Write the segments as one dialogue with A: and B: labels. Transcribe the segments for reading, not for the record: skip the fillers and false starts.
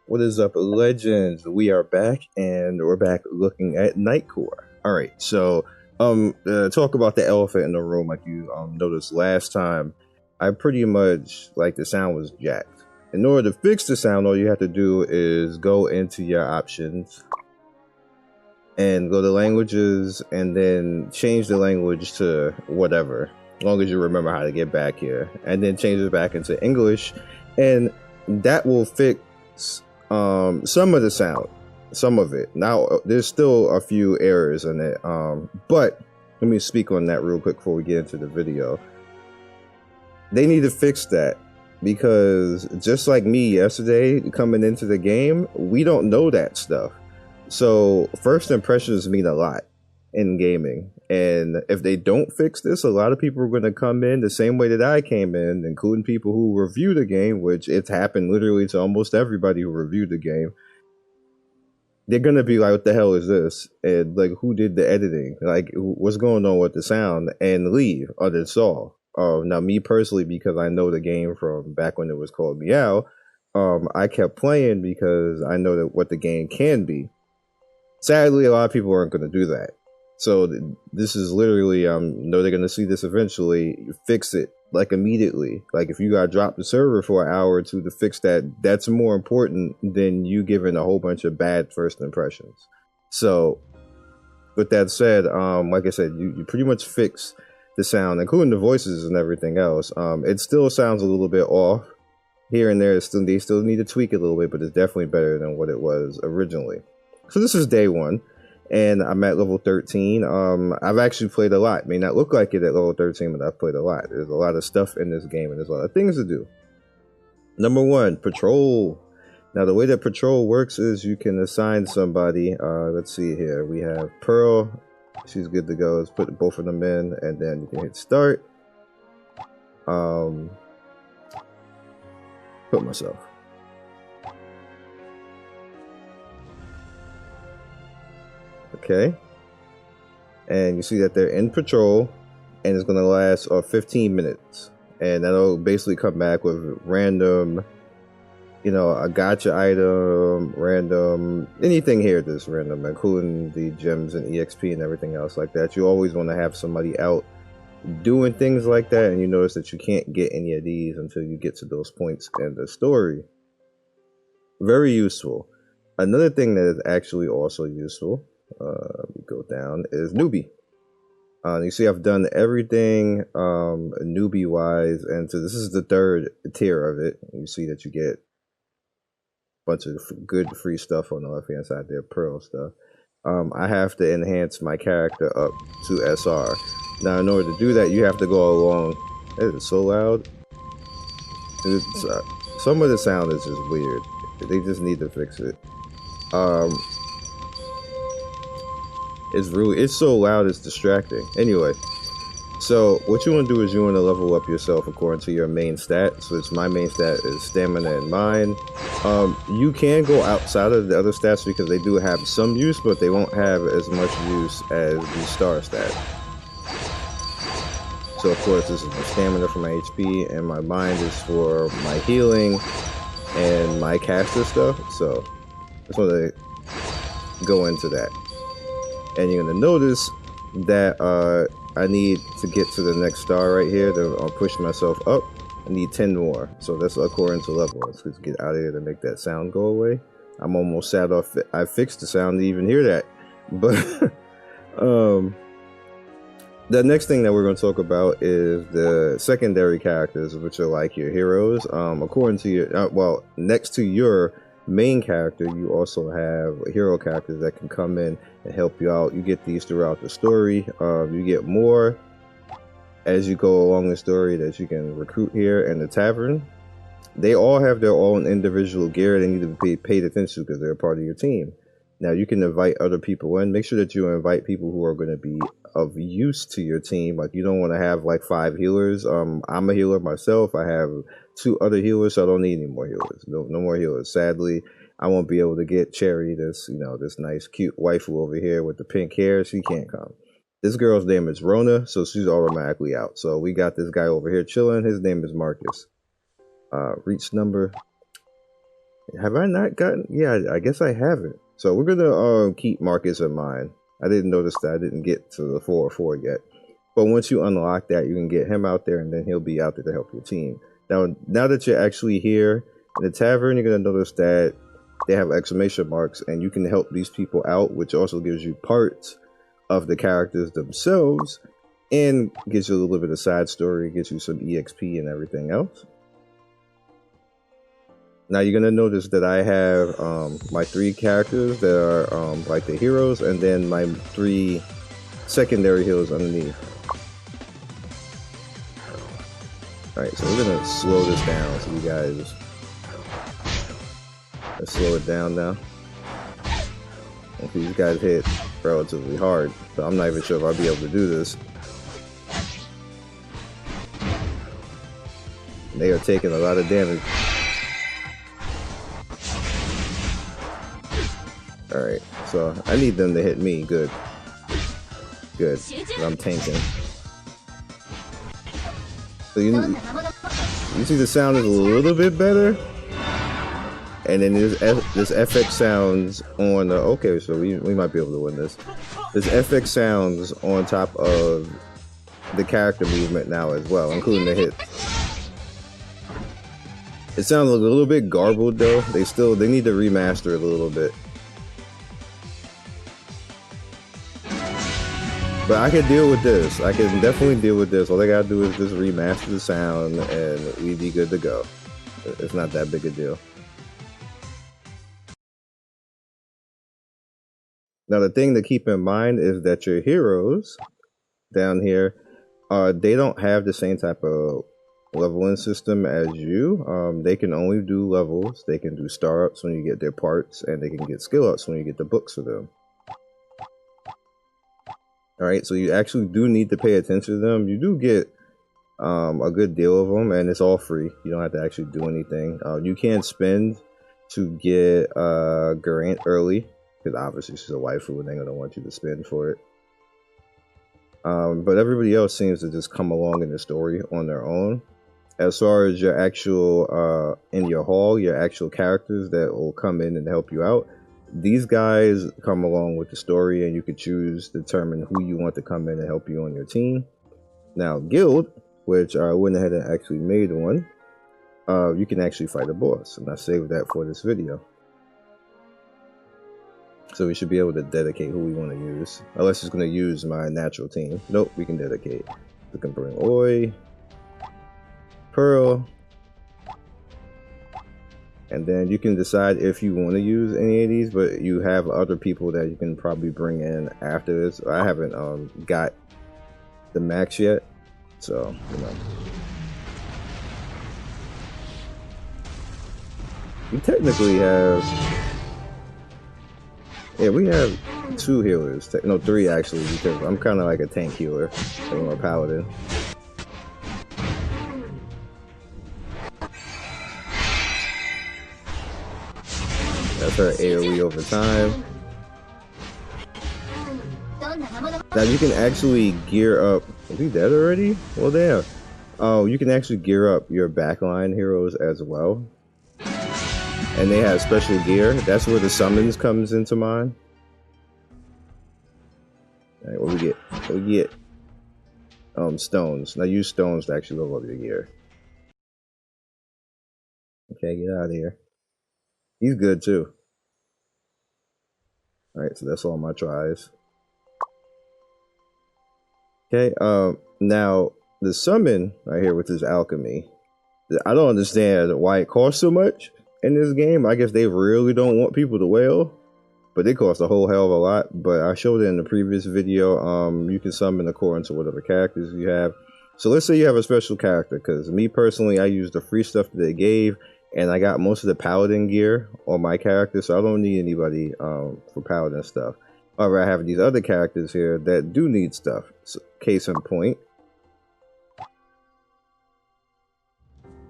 A: What is up, legends? We are back, and we're back looking at Knightcore. All right, so talk about the elephant in the room. Like you noticed last time, I pretty much like the sound was jacked. In order to fix the sound, all you have to do is go into your options and go to languages, and then change the language to whatever, as long as you remember how to get back here, and then change it back into English, and that will fix some of the sound, some of it. Now there's still a few errors in it, but let me speak on that real quick before we get into the video. They need to fix that, because just like me yesterday coming into the game, we don't know that stuff. So first impressions mean a lot in gaming, and if they don't fix this, a lot of people are going to come in the same way that I came in, including people who review the game, which it's happened literally to almost everybody who reviewed the game. They're going to be like, what the hell is this? And like, who did the editing? Like, what's going on with the sound? And leave, or that's all. Now me personally, because I know the game from back when it was called Meow, I kept playing because I know that what the game can be. Sadly, a lot of people aren't going to do that. So this is literally, know they're going to see this eventually. Fix it, like, immediately. Like, if you got to drop the server for an hour or two to fix that, that's more important than you giving a whole bunch of bad first impressions. So, with that said, like I said, you pretty much fix the sound, including the voices and everything else. It still sounds a little bit off here and there. They still need to tweak it a little bit, but it's definitely better than what it was originally. So this is day one, and I'm at level 13. I've actually played a lot. It may not look like it at level 13, but I've played a lot. There's a lot of stuff in this game, and there's a lot of things to do. Number one, patrol. Now, the way that patrol works is you can assign somebody. Let's see here. We have Pearl. She's good to go. Let's put both of them in, and then you can hit start. Put myself. Okay, and you see that they're in patrol, and it's going to last 15 minutes, and that'll basically come back with random, you know, a gotcha item, random, anything here that's random, including the gems and EXP and everything else like that. You always want to have somebody out doing things like that, and you notice that you can't get any of these until you get to those points in the story. Very useful. Another thing that is actually also useful, we go down, is Newbie. You see I've done everything Newbie wise, and so this is the third tier of it. You see that you get a bunch of good free stuff on the left hand side there, Pearl stuff. I have to enhance my character up to SR. Now in order to do that, you have to go along. It is so loud. It's, some of the sound is just weird. They just need to fix it. It's so loud, it's distracting. Anyway, so what you want to do is you want to level up yourself according to your main stat. So it's my main stat is stamina and mind. You can go outside of the other stats because they do have some use, but they won't have as much use as the star stat. So of course this is my stamina for my HP, and my mind is for my healing and my caster stuff. So I just want to go into that. And you're going to notice that I need to get to the next star right here. I'll push myself up. I need 10 more. So that's according to level. Let's just get out of here to make that sound go away. I'm almost sad off. I fixed the sound to even hear that. But the next thing that we're going to talk about is the secondary characters, which are like your heroes. According to your, well, next to your main character, you also have hero characters that can come in and help you out. You get these throughout the story. You get more as you go along the story that you can recruit here in the tavern. They all have their own individual gear they need to be paid attention to because they're a part of your team. Now you can invite other people in. Make sure that you invite people who are going to be of use to your team. Like, you don't want to have like 5 healers. I'm a healer myself. I have 2 other healers, so I don't need any more healers. No more healers. Sadly, I won't be able to get Cherry, this, you know, this nice cute waifu over here with the pink hair. She can't come. This girl's name is Rona, so she's automatically out. So we got this guy over here chilling. His name is Marcus. Reach number. Have I not gotten? Yeah, I guess I haven't. So we're gonna keep Marcus in mind. I didn't notice that I didn't get to the 404 yet. But once you unlock that, you can get him out there, and then he'll be out there to help your team. Now that you're actually here in the tavern, you're gonna notice that they have exclamation marks, and you can help these people out, which also gives you parts of the characters themselves, and gives you a little bit of side story, gives you some EXP and everything else. Now you're gonna notice that I have my 3 characters that are like the heroes, and then my 3 secondary heroes underneath. Alright, so we're gonna slow this down so you guys. Let's slow it down now. And these guys hit relatively hard, so I'm not even sure if I'll be able to do this. And they are taking a lot of damage. Alright, so I need them to hit me. Good. Good. I'm tanking. So you see the sound is a little bit better? And then this FX sounds on the... Okay, so we might be able to win this. This FX sounds on top of the character movement now as well, including the hits. It sounds a little bit garbled though. They need to remaster it a little bit. But I can deal with this. I can definitely deal with this. All I gotta do is just remaster the sound and we'd be good to go. It's not that big a deal. Now the thing to keep in mind is that your heroes down here, they don't have the same type of leveling system as you. They can only do levels. They can do star ups when you get their parts, and they can get skill ups when you get the books for them. Alright, so you actually do need to pay attention to them. You do get a good deal of them, and it's all free. You don't have to actually do anything. You can spend to get Garant early, because obviously she's a waifu and they're going to want you to spend for it. But everybody else seems to just come along in the story on their own. As far as your actual, in your hall, your actual characters that will come in and help you out, these guys come along with the story, and you can determine who you want to come in and help you on your team. Now, guild, which I went ahead and actually made one, you can actually fight a boss, and I saved that for this video. So we should be able to dedicate who we want to use, unless it's going to use my natural team. Nope, we can dedicate. We can bring Oi, Pearl, and then you can decide if you want to use any of these, but you have other people that you can probably bring in after this. I haven't got the max yet, so you know. We technically have, yeah, we have 2 healers, no 3 actually, because I'm kind of like a tank healer, I'm a paladin. That's her AoE over time. Now you can actually gear up. Is he dead already? Well, damn. Oh, you can actually gear up your backline heroes as well. And they have special gear. That's where the summons comes into mind. Alright, what we get? What we get? Stones. Now use stones to actually level up your gear. Okay, get out of here. He's good too. Alright, so that's all my tries. Okay, now the summon right here with this alchemy, I don't understand why it costs so much in this game. I guess they really don't want people to wail, but it costs a whole hell of a lot. But I showed it in the previous video. You can summon according to whatever characters you have. So let's say you have a special character, because me personally, I used the free stuff that they gave, and I got most of the paladin gear on my character, so I don't need anybody for paladin stuff. However, I have these other characters here that do need stuff. So, case in point,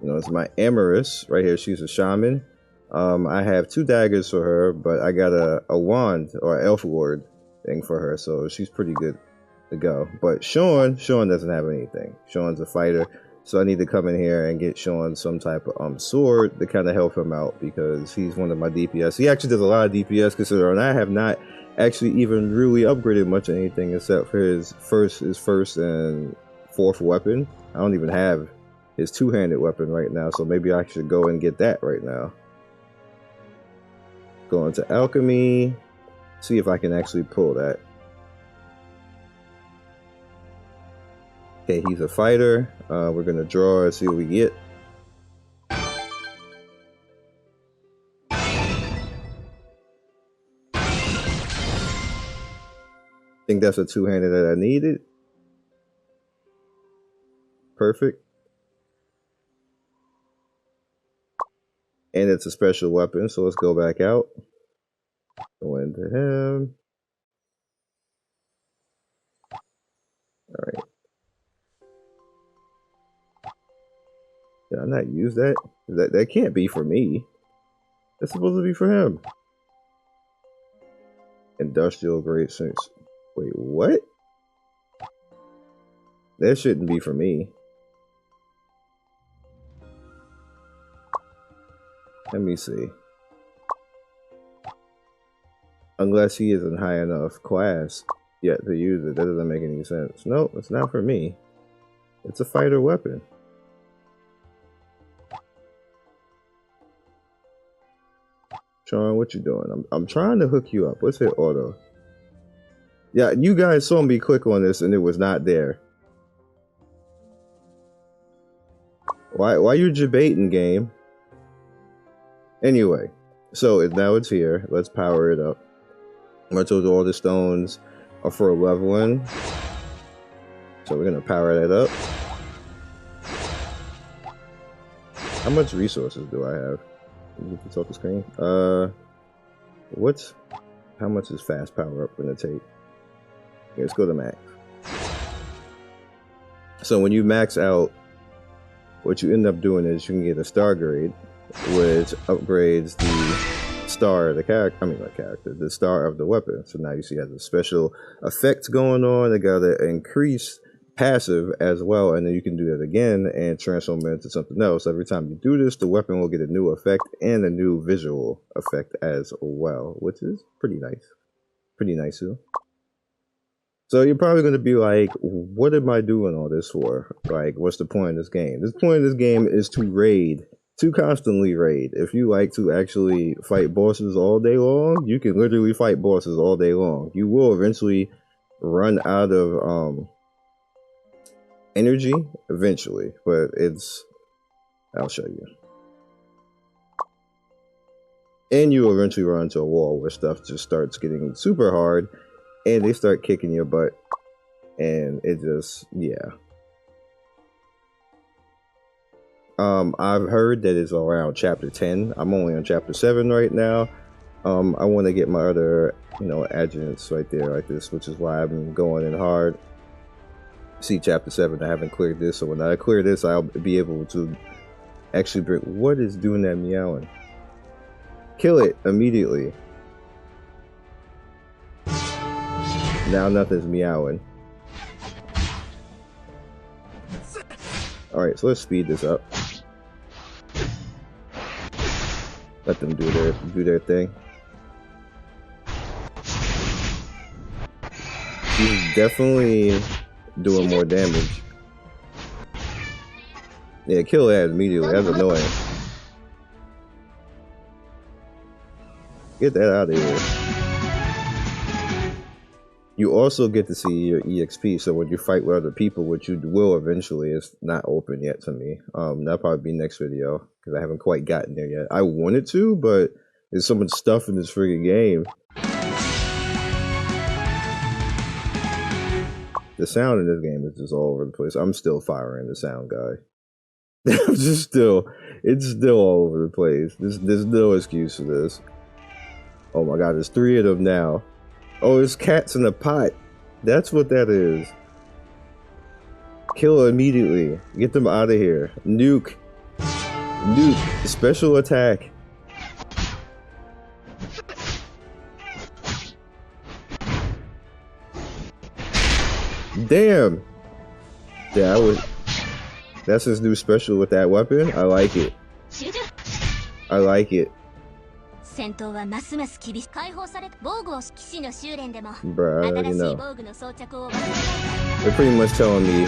A: you know, it's my Amorous right here. She's a shaman. I have 2 daggers for her, but I got a wand or elf ward thing for her, so she's pretty good to go. But Sean doesn't have anything. Sean's a fighter, so I need to come in here and get Sean some type of sword to kind of help him out because he's one of my DPS. He actually does a lot of DPS considering I have not actually even really upgraded much of anything except for his first and fourth weapon. I don't even have his two-handed weapon right now, so maybe I should go and get that right now. Go into alchemy, see if I can actually pull that. Okay, he's a fighter. We're gonna draw and see what we get. Think that's a two-handed that I needed. Perfect. And it's a special weapon, so let's go back out. Go into him. Alright. Did I not use that? That can't be for me. That's supposed to be for him. Industrial grade sinks. Wait, what? That shouldn't be for me. Let me see. Unless he isn't high enough class yet to use it. That doesn't make any sense. No, it's not for me. It's a fighter weapon. Sean, what you doing? I'm trying to hook you up. Let's hit auto. Yeah, you guys saw me click on this and it was not there. Why you debating, game? Anyway, so now it's here. Let's power it up. I told you all the stones are for leveling. So we're gonna power that up. How much resources do I have? Can you get this off the screen? How much is fast power up gonna take? Okay, let's go to max. So when you max out, what you end up doing is you can get a star grade, which upgrades the star of the character. I mean, not character, the star of the weapon. So now you see it has a special effect going on. They got to increase passive as well, and then you can do that again and transform it into something else. Every time you do this, the weapon will get a new effect and a new visual effect as well, which is pretty nice. Pretty nice too. So you're probably going to be like, what am I doing all this for? Like, what's the point of this game? The point of this game is to raid. To constantly raid. If you like to actually fight bosses all day long, you can literally fight bosses all day long. You will eventually run out of energy eventually, but I'll show you. And you eventually run into a wall where stuff just starts getting super hard and they start kicking your butt, and it just, yeah. I've heard that it's around chapter 10. I'm only on chapter 7 right now. I want to get my other, adjuncts right there like this, which is why I've been going in hard. See chapter 7, I haven't cleared this, so when I clear this, I'll be able to actually bring, what is doing that meowing? Kill it immediately. Now nothing's meowing. Alright, so let's speed this up. Let them do their thing. He's definitely doing more damage. Yeah, kill that immediately. That's annoying. Get that out of here. You also get to see your EXP, so when you fight with other people, which you will eventually, it's not open yet to me. That'll probably be next video, because I haven't quite gotten there yet. I wanted to, but there's so much stuff in this freaking game. The sound in this game is just all over the place. I'm still firing the sound guy. It's still all over the place. There's no excuse for this. Oh my god, there's 3 of them now. Oh, there's cats in a pot. That's what that is. Kill immediately. Get them out of here. Nuke. Nuke. Special attack. Damn. Yeah, that's his new special with that weapon. I like it. I like it. Bruh, you know. They're pretty much telling me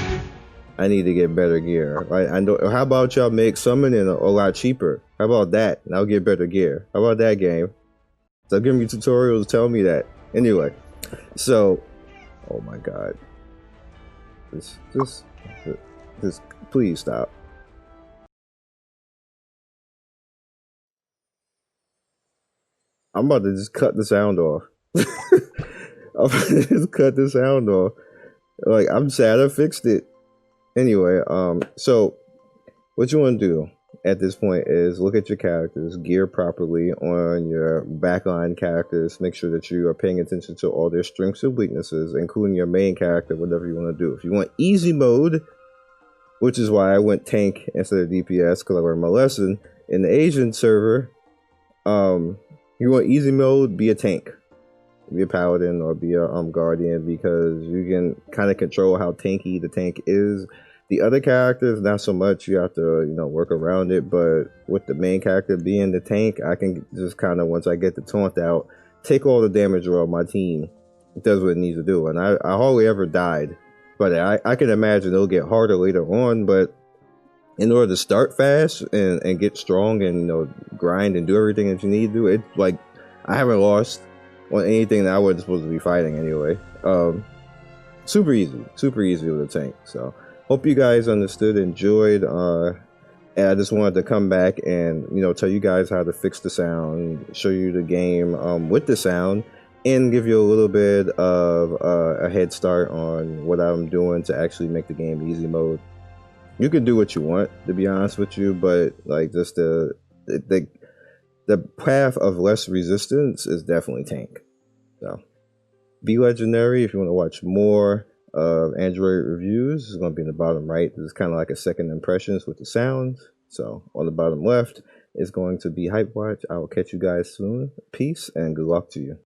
A: I need to get better gear. Right? I know. How about y'all make summoning a lot cheaper? How about that? And I'll get better gear. How about that, game? Stop giving me tutorials. Tell me that. Anyway, so, oh my god, this, please stop. I'm about to just cut the sound off. I'm about to just cut the sound off. Like, I'm sad I fixed it. Anyway, so what you want to do at this point is look at your characters, gear properly on your backline characters, make sure that you are paying attention to all their strengths and weaknesses, including your main character, whatever you want to do. If you want easy mode, which is why I went tank instead of DPS, because I learned my lesson in the Asian server, you want easy mode, be a tank. Be a paladin or be a guardian, because you can kind of control how tanky the tank is. The other characters, not so much. You have to, you know, work around it. But with the main character being the tank, I can just kind of, once I get the taunt out, take all the damage around my team. It does what it needs to do. And I hardly ever died. But I can imagine it'll get harder later on. But in order to start fast and get strong and, you know, grind and do everything that you need to do, it's like, I haven't lost on anything that I wasn't supposed to be fighting anyway. Super easy with a tank. So hope you guys understood, enjoyed, and I just wanted to come back and, you know, tell you guys how to fix the sound, show you the game with the sound, and give you a little bit of a head start on what I'm doing to actually make the game easy mode. You can do what you want, to be honest with you, but like just the path of less resistance is definitely tank. So be legendary if you want to watch more of Android reviews. It's going to be in the bottom right. This is kind of like a second impressions with the sounds. So on the bottom left is going to be Hype Watch. I will catch you guys soon. Peace and good luck to you.